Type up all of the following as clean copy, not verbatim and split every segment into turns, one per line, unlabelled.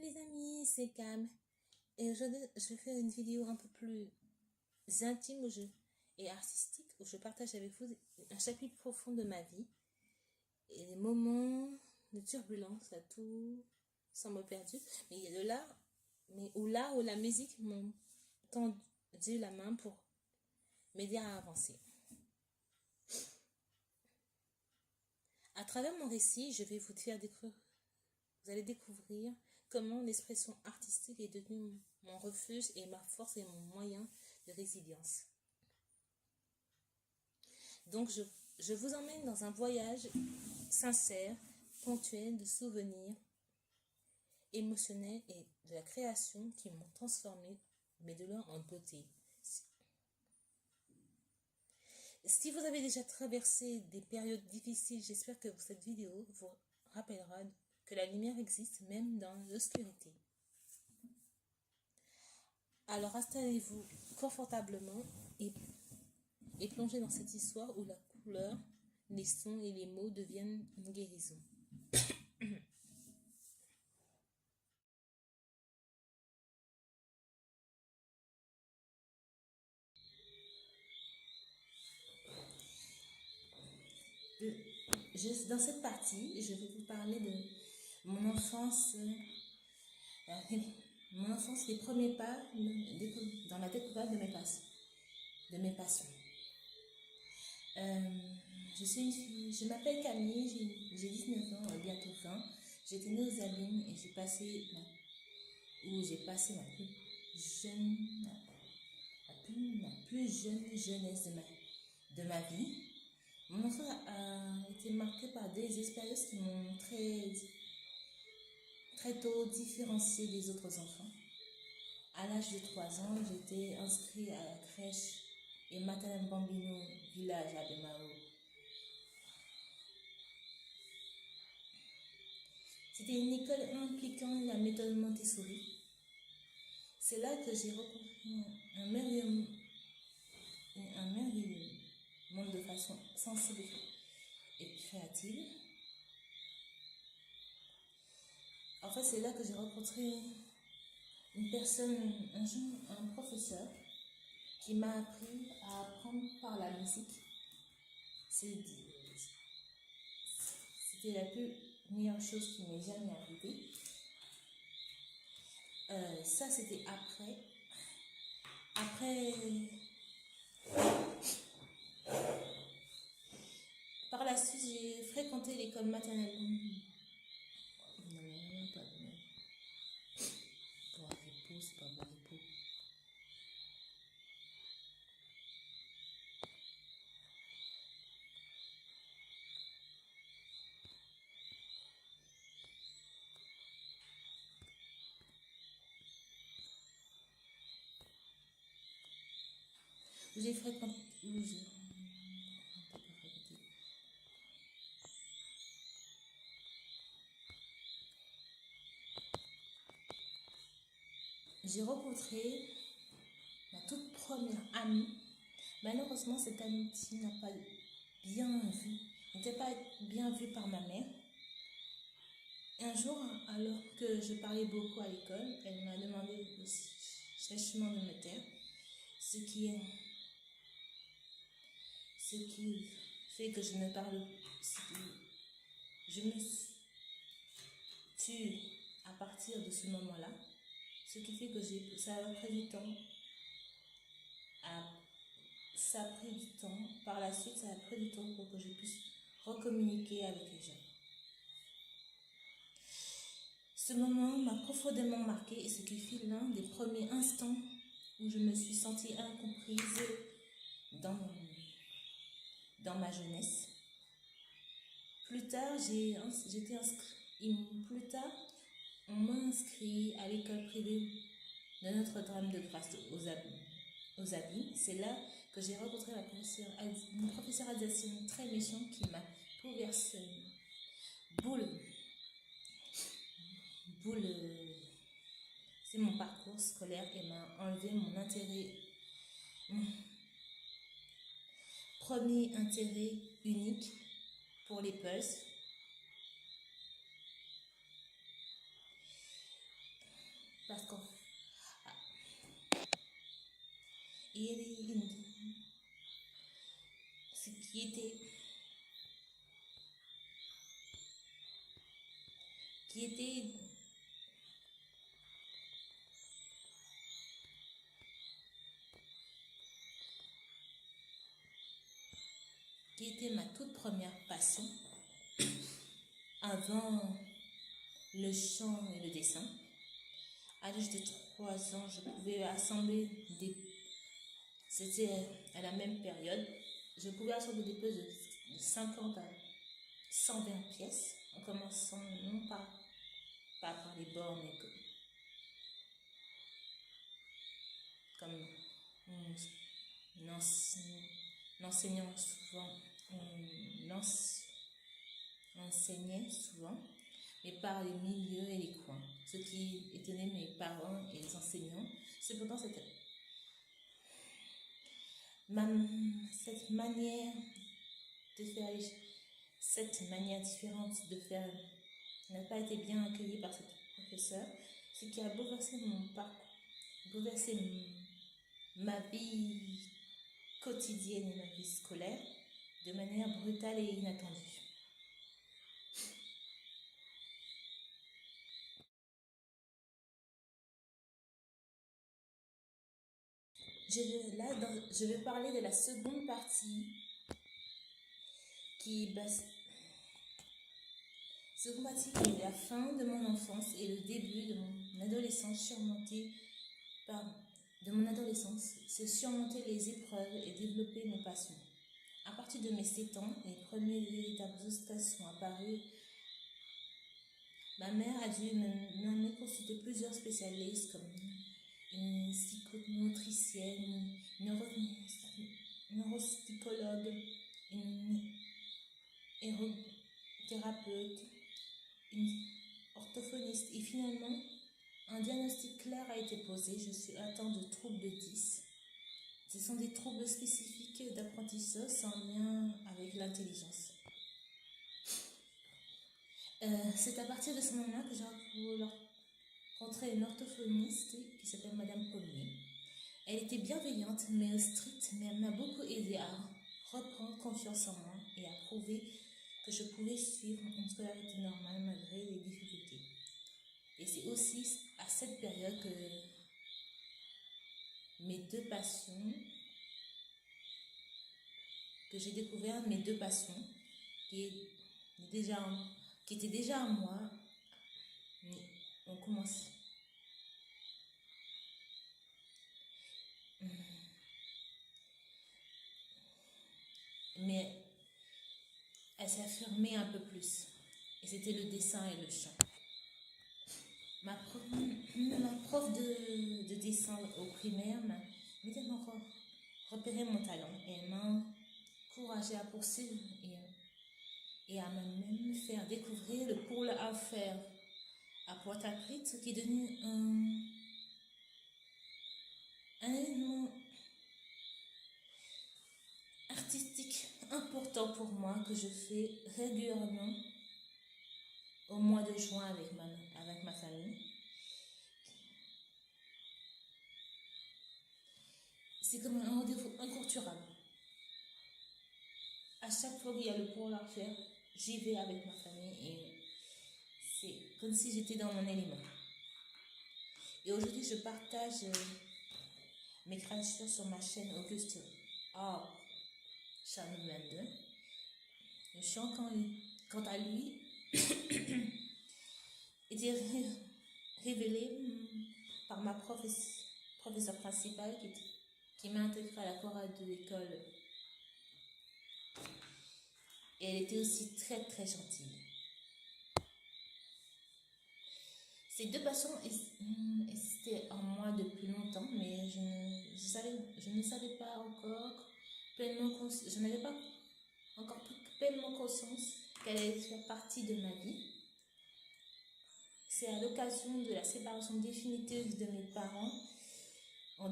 les amis, c'est Cam. Et aujourd'hui, je vais faire une vidéo un peu plus intime et artistique où je partage avec vous un chapitre profond de ma vie et des moments de turbulence à tout semble perdu. Mais il y a de là, où la musique m'a tendu la main pour m'aider à avancer. À travers mon récit, je vais vous allez découvrir comment l'expression artistique est devenue mon refuge et ma force et mon moyen de résilience. Donc, je vous emmène dans un voyage sincère, ponctuel de souvenirs émotionnels et de la création qui m'ont transformé mes douleurs en beauté. Si vous avez déjà traversé des périodes difficiles, j'espère que cette vidéo vous rappellera que la lumière existe même dans l'obscurité. Alors installez-vous confortablement et plongez dans cette histoire où la couleur, les sons et les mots deviennent une guérison. Dans cette partie, je vais vous parler de mon enfance, les premiers pas dans la découverte de mes passions. Je m'appelle Camille, j'ai 19 ans, bientôt 20. J'étais née aux Abymes et j'ai passé ma plus jeune jeunesse de ma vie. Mon enfance a été marquée par des expériences qui m'ont très tôt différenciée des autres enfants. À l'âge de 3 ans, j'étais inscrite à la crèche et maternelle Bambino, village à Bemao. C'était une école impliquant la méthode Montessori. C'est là que j'ai rencontré un merveilleux monde de façon sensible et créative. En fait, c'est là que j'ai rencontré une personne, un professeur qui m'a appris à apprendre par la musique. C'était la plus meilleure chose qui m'est jamais arrivée. Ça, c'était après. Par la suite, j'ai fréquenté l'école maternelle. Non, pas de même. Pour un repos, c'est pas un repos. J'ai fréquenté. J'ai rencontré ma toute première amie. Malheureusement, cette amitié n'était pas bien vue par ma mère. Un jour, alors que je parlais beaucoup à l'école, elle m'a demandé sèchement de me taire, ce qui fait que je ne parle. Je me tue à partir de ce moment-là, ce qui fait que ça a pris du temps. Par la suite, ça a pris du temps pour que je puisse recommuniquer avec les gens. Ce moment m'a profondément marquée et ce qui fut l'un des premiers instants où je me suis sentie incomprise dans ma jeunesse. Plus tard, on m'a inscrit à l'école privée de Notre-Dame de Grâce aux Abymes. C'est là que j'ai rencontré une professeure alsacienne très méchante qui m'a bouleversé c'est mon parcours scolaire et m'a enlevé mon premier intérêt unique pour les pulses. et ce qui était ma toute première passion avant le chant et le dessin. À l'âge de 3 ans, je pouvais assembler des... C'était à la même période. Je pouvais assembler des pièces de 50 à 120 pièces, en commençant non pas par les bords, mais comme l'enseignant souvent, enseignait souvent, mais par les milieux et les coins. Ce qui étonnait mes parents et les enseignants. Cependant, cette manière de faire cette manière différente de faire n'a pas été bien accueillie par cette professeure, ce qui a bouleversé mon parcours, bouleversé ma vie quotidienne et ma vie scolaire de manière brutale et inattendue. Je vais parler de la seconde partie qui est la fin de mon enfance et le début de mon adolescence c'est surmonter les épreuves et développer mes passions. À partir de mes 7 ans, les premiers véritables obstacles sont apparus. Ma mère a dû m'amener consulter plusieurs spécialistes comme une psychomotricienne, une neuropsychologue, une thérapeute, une orthophoniste. Et finalement, un diagnostic clair a été posé. Je suis atteinte de troubles de 10. Ce sont des troubles spécifiques d'apprentissage sans lien avec l'intelligence. C'est à partir de ce moment-là que j'ai rencontré une orthophoniste qui s'appelle Madame Pommier. Elle était bienveillante mais stricte, mais elle m'a beaucoup aidée à reprendre confiance en moi et à prouver que je pouvais suivre une scolarité normale malgré les difficultés. Et c'est aussi à cette période que j'ai découvert mes deux passions qui étaient déjà en moi. On commence. Mais elle s'affirmait un peu plus. Et c'était le dessin et le chant. Ma prof de dessin au primaire m'a immédiatement repéré mon talent et elle m'a encouragée à poursuivre et à même faire découvrir le pôle à faire à Pointe-à-Pitre, ce qui est devenu un élément artistique important pour moi que je fais régulièrement au mois de juin avec ma famille. C'est comme un rendez-vous incurable. À chaque fois qu'il y a le pôle à faire, j'y vais avec ma famille et c'est comme si j'étais dans mon élément. Et aujourd'hui, je partage mes créations sur ma chaîne Auguste Art Channel 22. Le chant, quant à lui, était révélé par ma professeure principale qui m'a intégrée à la chorale de l'école. Et elle était aussi très très gentille. Ces deux passions existaient en moi depuis longtemps, mais je ne savais pas encore pleinement, je n'avais pas encore pleinement conscience qu'elle allait faire partie de ma vie. C'est à l'occasion de la séparation définitive de mes parents en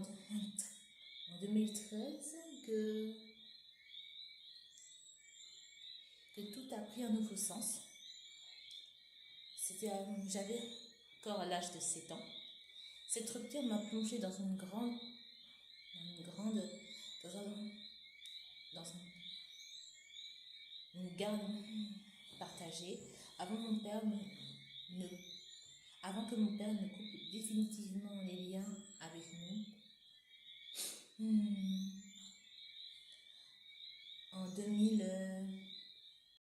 2013 que tout a pris un nouveau sens. J'avais encore à l'âge de 7 ans. Cette rupture m'a plongée dans une grande grande, dans une garde partagée, avant, avant que mon père ne coupe définitivement les liens avec nous.